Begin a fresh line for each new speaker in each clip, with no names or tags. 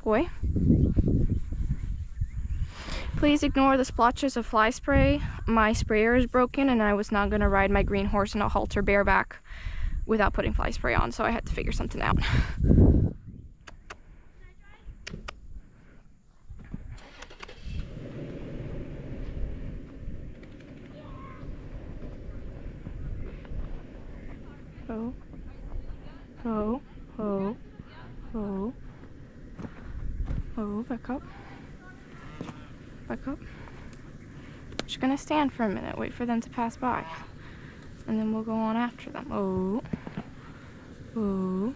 boy. Please ignore the splotches of fly spray. My sprayer is broken and I was not going to ride my green horse in a halter bareback without putting fly spray on, so I had to figure something out. Ho, ho, ho, ho, ho, back up. Back up. Just gonna stand for a minute, wait for them to pass by, and then we'll go on after them. Oh, oh.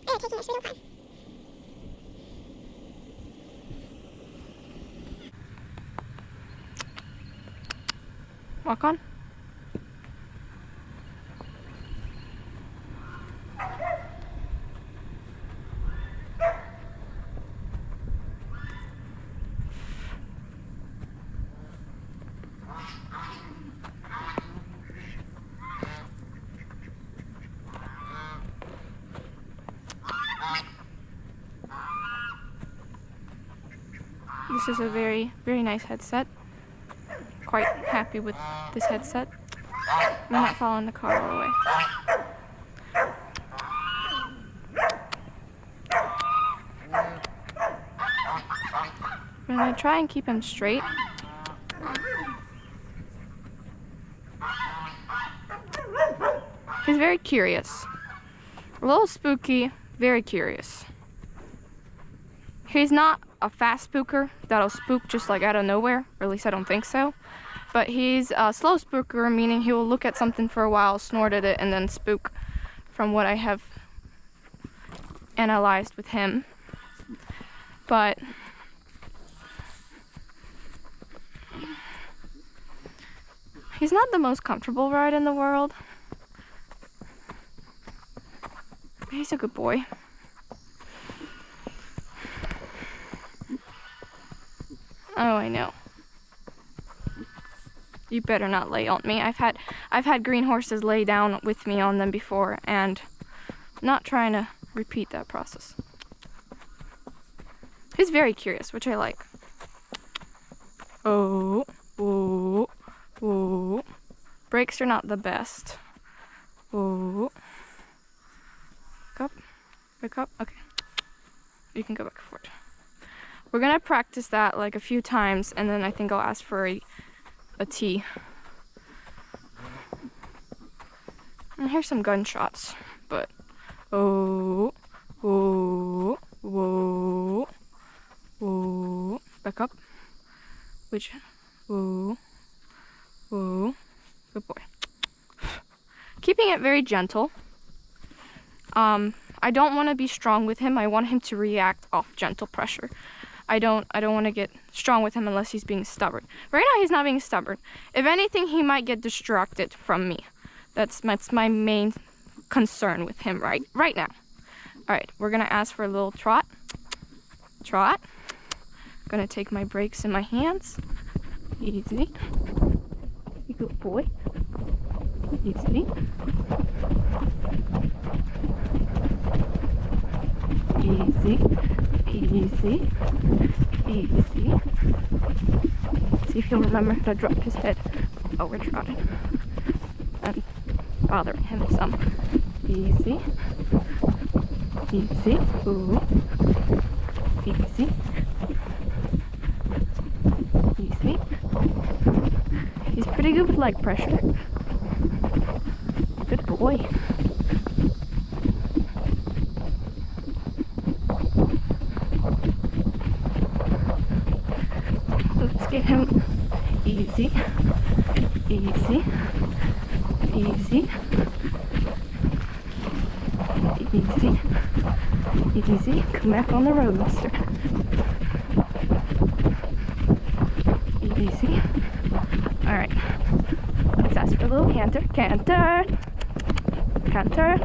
They're taking their sweet old time. Walk on. This is a very, very nice headset. Quite happy with this headset. I'm not following the car all the way. I'm gonna try and keep him straight. He's very curious. A little spooky, very curious. He's not a fast spooker that'll spook just like out of nowhere, or at least I don't think so. But he's a slow spooker, meaning he will look at something for a while, snort at it, and then spook, from what I have analyzed with him. But he's not the most comfortable ride in the world. He's a good boy. Oh, I know. You better not lay on me. I've had green horses lay down with me on them before, and I'm not trying to repeat that process. He's very curious, which I like. Oh, oh, oh. Brakes are not the best. Oh. Back up. Back up. Okay. You can go back forward. We're gonna practice that like a few times, and then I think I'll ask for a tea. I hear some gunshots, but oh, oh, whoa, whoa, back up. Which, whoa, whoa, good boy. Keeping it very gentle. I don't want to be strong with him. I want him to react off gentle pressure. I don't want to get strong with him unless he's being stubborn. Right now, he's not being stubborn. If anything, he might get distracted from me. That's my main concern with him right now. All right, we're gonna ask for a little trot. Trot. Gonna take my brakes in my hands. Easy. You good boy. Easy. Easy. Easy. Easy. See if he'll remember to drop his head while we're trotting. And bothering him some. Easy. Easy. Ooh. Easy. Easy. He's pretty good with leg pressure. Good boy. Let's get him easy. Easy. Easy. Easy. Easy. Come back on the road, mister. Easy. Alright. Let's ask for a little canter. Canter. Canter.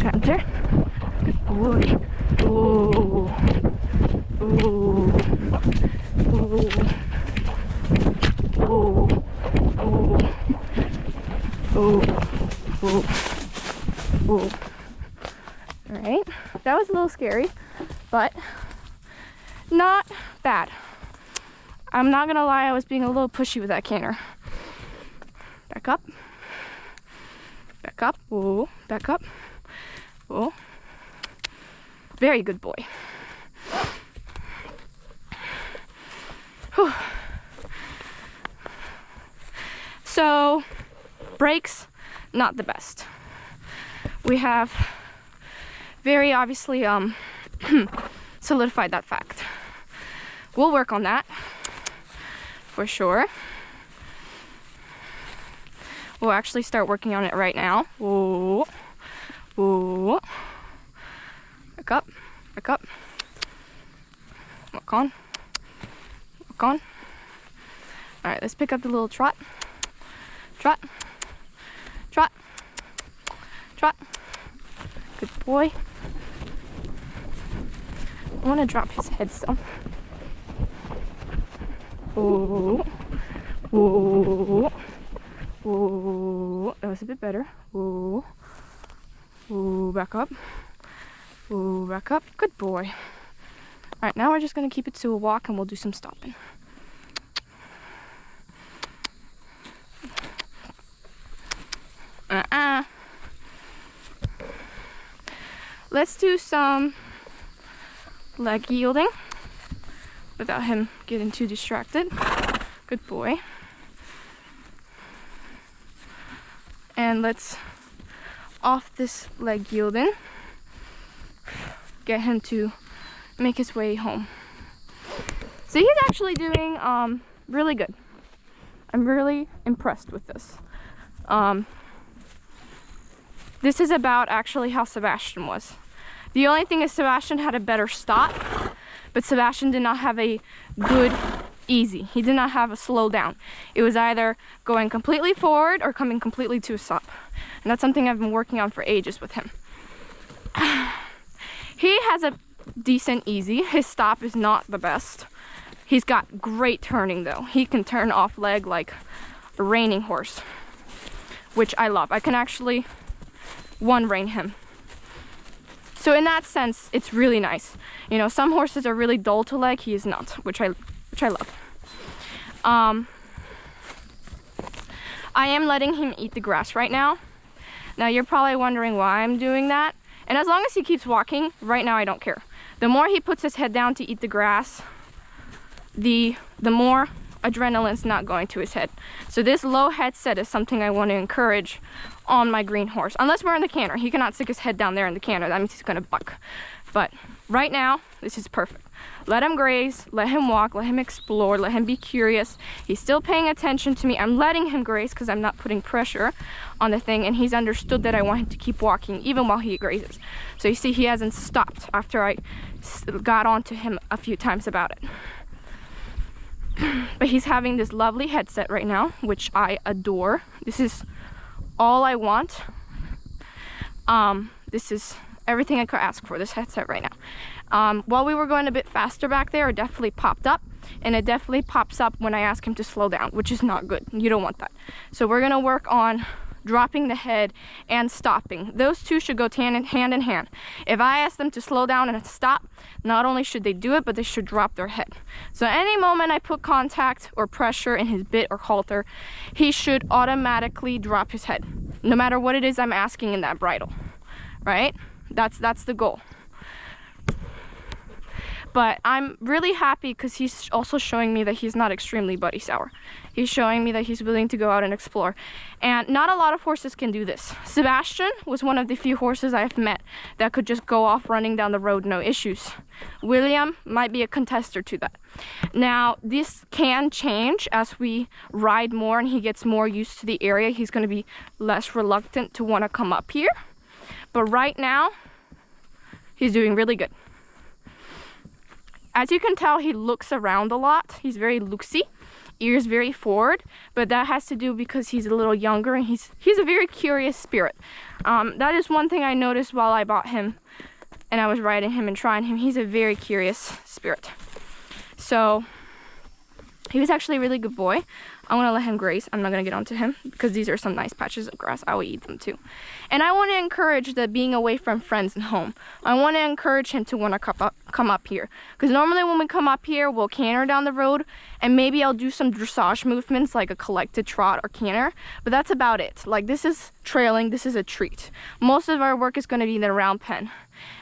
Canter. Good boy. Ooh. Ooh. Ooh. Ooh. Ooh. Ooh. Ooh. Ooh. All right, that was a little scary, but not bad. I'm not gonna lie, I was being a little pushy with that canter. Back up. Back up. Ooh. Back up. Ooh. Very good boy. Whew. So, brakes, not the best. We have very obviously solidified that fact. We'll work on that for sure. We'll actually start working on it right now. Whoa. Whoa. Back up. Back up. Walk on. Walk on. All right, let's pick up the little trot. Trot. Trot. Trot. Good boy. I want to drop his head some. Ooh. Ooh. Ooh. That was a bit better. Ooh. Ooh. Back up. Ooh. Back up. Good boy. All right, now we're just going to keep it to a walk and we'll do some stopping. Let's do some leg yielding without him getting too distracted. Good boy. And let's off this leg yielding, get him to make his way home. So he's actually doing really good. I'm really impressed with this. This is about actually how Sebastian was. The only thing is Sebastian had a better stop, but Sebastian did not have a good easy. He did not have a slow down. It was either going completely forward or coming completely to a stop. And that's something I've been working on for ages with him. He has a decent easy. His stop is not the best. He's got great turning though. He can turn off leg like a reining horse, which I love. I can actually one rein him. So in that sense, it's really nice. You know, some horses are really dull to leg. He is not, which I love. I am letting him eat the grass right now. Now you're probably wondering why I'm doing that. And as long as he keeps walking, right now I don't care. The more he puts his head down to eat the grass, the more adrenaline's not going to his head. So this low headset is something I want to encourage on my green horse. Unless we're in the canter. He cannot stick his head down there in the canter. That means he's going to buck. But right now, this is perfect. Let him graze, let him walk, let him explore, let him be curious. He's still paying attention to me. I'm letting him graze because I'm not putting pressure on the thing, and he's understood that I want him to keep walking even while he grazes. So you see, he hasn't stopped after I got onto him a few times about it. But he's having this lovely headset right now, which I adore. This is all I want. This is everything I could ask for, this headset right now. While we were going a bit faster back there, it definitely popped up, and it definitely pops up when I ask him to slow down, which is not good. You don't want that. So we're gonna work on dropping the head and stopping. Those two should go hand in hand. If I ask them to slow down and stop, not only should they do it, but they should drop their head. So any moment I put contact or pressure in his bit or halter, he should automatically drop his head, no matter what it is I'm asking in that bridle, right? That's the goal. But I'm really happy because he's also showing me that he's not extremely buddy sour. He's showing me that he's willing to go out and explore. And not a lot of horses can do this. Sebastian was one of the few horses I've met that could just go off running down the road, no issues. William might be a contester to that. Now, this can change as we ride more and he gets more used to the area. He's going to be less reluctant to want to come up here. But right now, he's doing really good. As you can tell, he looks around a lot. He's very looksy, ears very forward, but that has to do because he's a little younger and he's a very curious spirit. That is one thing I noticed while I bought him and I was riding him and trying him. He's a very curious spirit. So he was actually a really good boy. I'm gonna let him graze. I'm not gonna get onto him because these are some nice patches of grass. I will eat them too. And I want to encourage the being away from friends and home. I want to encourage him to want to come up here, because normally when we come up here, we'll canter down the road, and maybe I'll do some dressage movements like a collected trot or canter, but that's about it. Like, this is trailing, this is a treat. Most of our work is going to be in the round pen,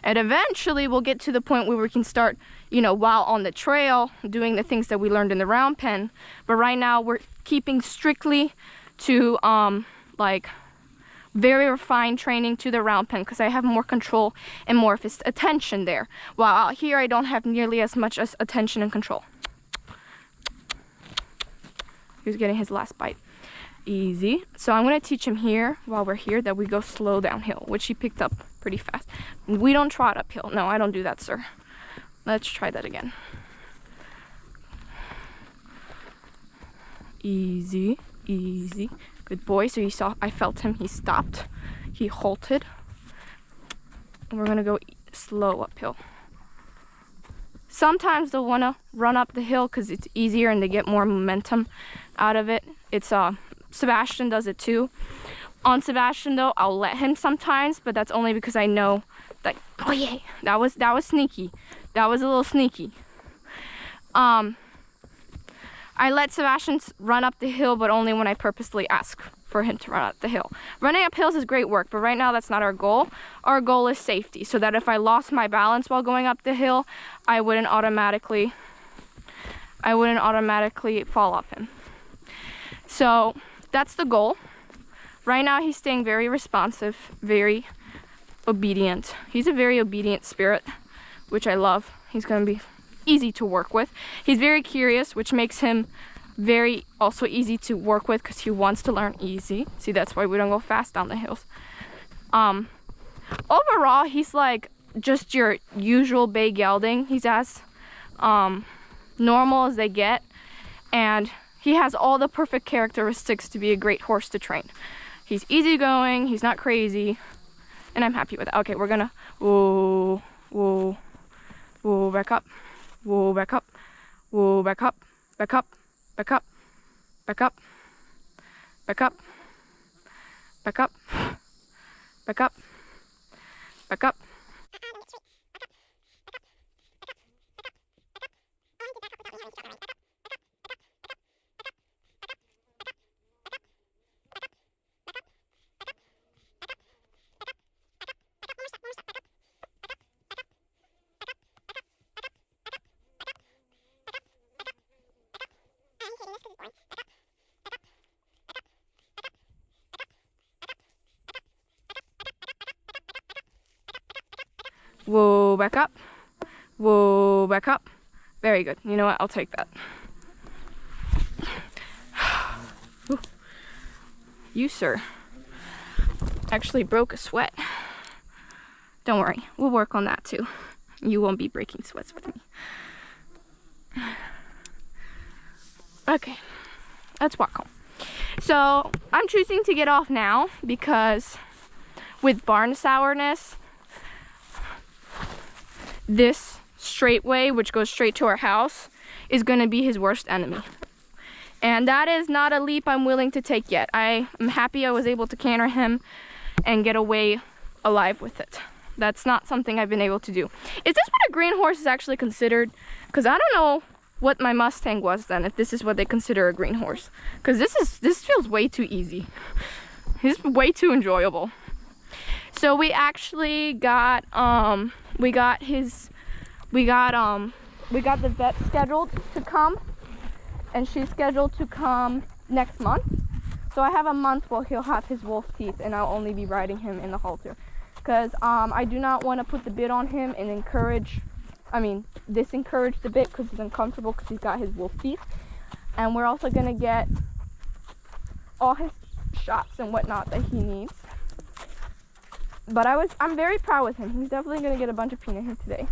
and eventually we'll get to the point where we can start, you know, while on the trail doing the things that we learned in the round pen. But right now we're keeping strictly to like very refined training to the round pen, because I have more control and more of his attention there, while out here I don't have nearly as much as attention and control. He was getting his last bite. Easy. So I'm going to teach him here, while we're here, that we go slow downhill, which he picked up pretty fast. We don't trot uphill. No, I don't do that, sir. Let's try that again. Easy, easy. Good boy. So you saw, I felt him. He stopped. He halted. And we're going to go slow uphill. Sometimes they'll want to run up the hill because it's easier and they get more momentum out of it. It's Sebastian does it too. On Sebastian though, I'll let him sometimes, but that's only because I know that, oh yeah, that was sneaky. That was a little sneaky. I let Sebastian run up the hill, but only when I purposely ask for him to run up the hill. Running up hills is great work, but right now that's not our goal. Our goal is safety, so that if I lost my balance while going up the hill, I wouldn't automatically fall off him. So that's the goal. Right now he's staying very responsive, very obedient. He's a very obedient spirit, which I love. He's going to be easy to work with. He's very curious, which makes him very also easy to work with, because he wants to learn easy. See, that's why we don't go fast down the hills. Overall, he's like just your usual bay gelding. He's as normal as they get, and he has all the perfect characteristics to be a great horse to train. He's easygoing, he's not crazy, and I'm happy with it. Okay, we're gonna whoa, whoa, whoa, back up, whoa, back up, whoa, back up, back up, back up, back up, back up, back up, back up, back up. Whoa, back up. Whoa, back up. Very good. You know what? I'll take that. You, sir, actually broke a sweat. Don't worry. We'll work on that too. You won't be breaking sweats with me. Okay. Let's walk home. So, I'm choosing to get off now because with barn sourness, this straightway, which goes straight to our house, is going to be his worst enemy. And that is not a leap I'm willing to take yet. I am happy I was able to canter him and get away alive with it. That's not something I've been able to do. Is this what a green horse is actually considered? Because I don't know what my Mustang was then, if this is what they consider a green horse. Because this feels way too easy. It's way too enjoyable. So we actually got we got the vet scheduled to come, and she's scheduled to come next month. So I have a month while he'll have his wolf teeth, and I'll only be riding him in the halter, because I do not want to put the bit on him and disencourage the bit, because he's uncomfortable because he's got his wolf teeth. And we're also gonna get all his shots and whatnot that he needs. But I'm very proud with him. He's definitely gonna get a bunch of peanut here today.